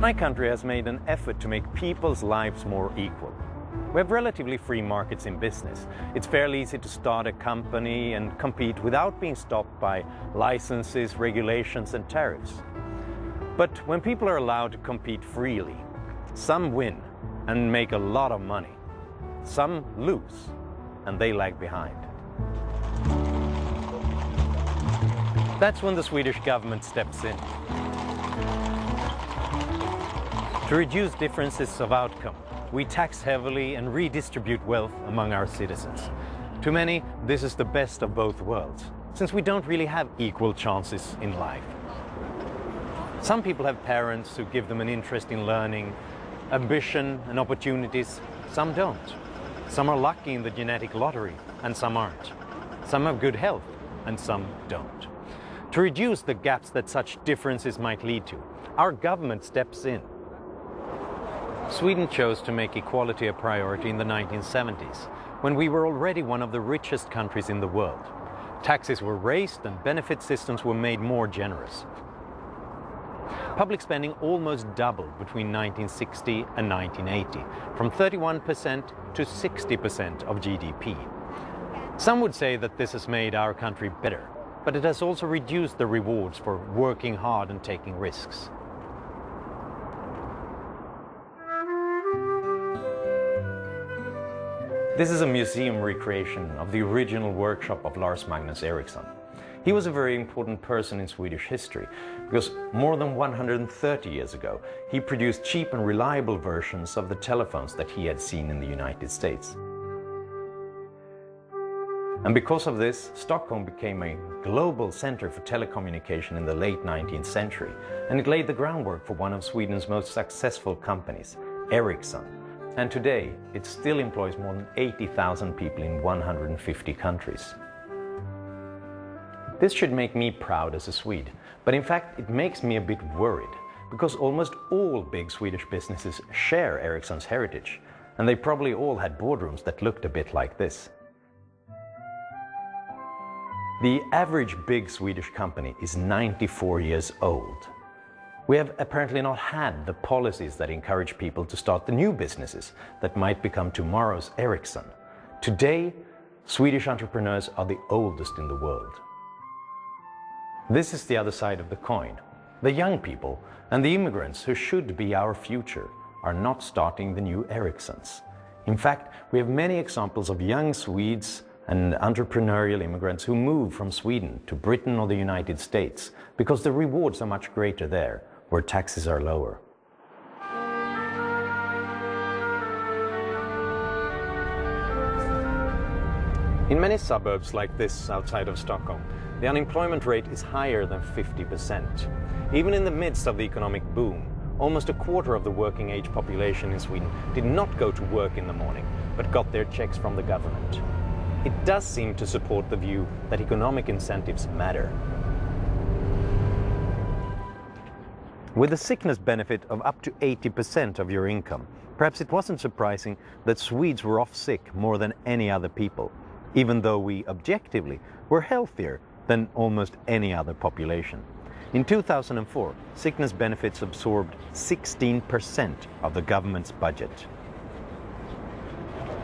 My country has made an effort to make people's lives more equal. We have relatively free markets in business. It's fairly easy to start a company and compete without being stopped by licenses, regulations, and tariffs. But when people are allowed to compete freely, some win and make a lot of money. Some lose and they lag behind. That's when the Swedish government steps in. To reduce differences of outcome, we tax heavily and redistribute wealth among our citizens. To many, this is the best of both worlds, since we don't really have equal chances in life. Some people have parents who give them an interest in learning, ambition and opportunities. Some don't. Some are lucky in the genetic lottery and some aren't. Some have good health and some don't. To reduce the gaps that such differences might lead to, our government steps in. Sweden chose to make equality a priority in the 1970s, when we were already one of the richest countries in the world. Taxes were raised and benefit systems were made more generous. Public spending almost doubled between 1960 and 1980, from 31% to 60% of GDP. Some would say that this has made our country better, but it has also reduced the rewards for working hard and taking risks. This is a museum recreation of the original workshop of Lars Magnus Ericsson. He was a very important person in Swedish history because more than 130 years ago, he produced cheap and reliable versions of the telephones that he had seen in the United States. And because of this, Stockholm became a global center for telecommunication in the late 19th century, and it laid the groundwork for one of Sweden's most successful companies, Ericsson. And today, it still employs more than 80,000 people in 150 countries. This should make me proud as a Swede, but in fact it makes me a bit worried, because almost all big Swedish businesses share Ericsson's heritage, and they probably all had boardrooms that looked a bit like this. The average big Swedish company is 94 years old. We have apparently not had the policies that encourage people to start the new businesses that might become tomorrow's Ericsson. Today, Swedish entrepreneurs are the oldest in the world. This is the other side of the coin. The young people and the immigrants who should be our future are not starting the new Ericssons. In fact, we have many examples of young Swedes and entrepreneurial immigrants who move from Sweden to Britain or the United States because the rewards are much greater there, where taxes are lower. In many suburbs like this outside of Stockholm, the unemployment rate is higher than 50%. Even in the midst of the economic boom, almost a quarter of the working age population in Sweden did not go to work in the morning, but got their checks from the government. It does seem to support the view that economic incentives matter. With a sickness benefit of up to 80% of your income, perhaps it wasn't surprising that Swedes were off sick more than any other people, even though we objectively were healthier than almost any other population. In 2004, sickness benefits absorbed 16% of the government's budget.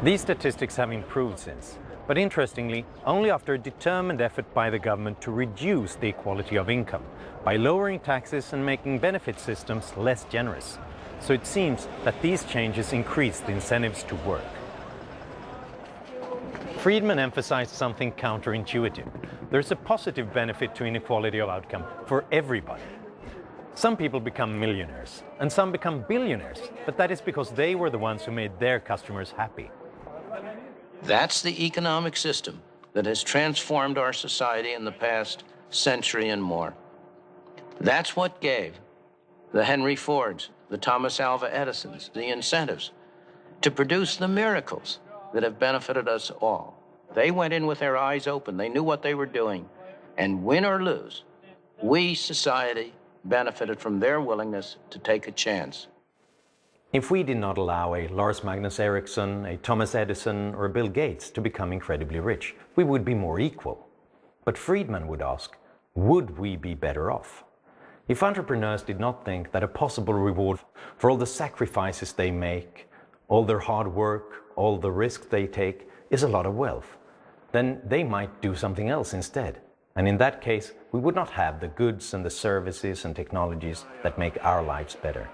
These statistics have improved since, but interestingly, only after a determined effort by the government to reduce the equality of income, by lowering taxes and making benefit systems less generous. So it seems that these changes increase the incentives to work. Friedman emphasized something counterintuitive. There's a positive benefit to inequality of outcome for everybody. Some people become millionaires, and some become billionaires, but that is because they were the ones who made their customers happy. That's the economic system that has transformed our society in the past century and more. That's what gave the Henry Fords, the Thomas Alva Edisons, the incentives to produce the miracles that have benefited us all. They went in with their eyes open. They knew what they were doing. And win or lose, we, society, benefited from their willingness to take a chance. If we did not allow a Lars Magnus Ericsson, a Thomas Edison, or a Bill Gates to become incredibly rich, we would be more equal. But Friedman would ask, would we be better off? If entrepreneurs did not think that a possible reward for all the sacrifices they make, all their hard work, all the risk they take is a lot of wealth, then they might do something else instead. And in that case, we would not have the goods and the services and technologies that make our lives better.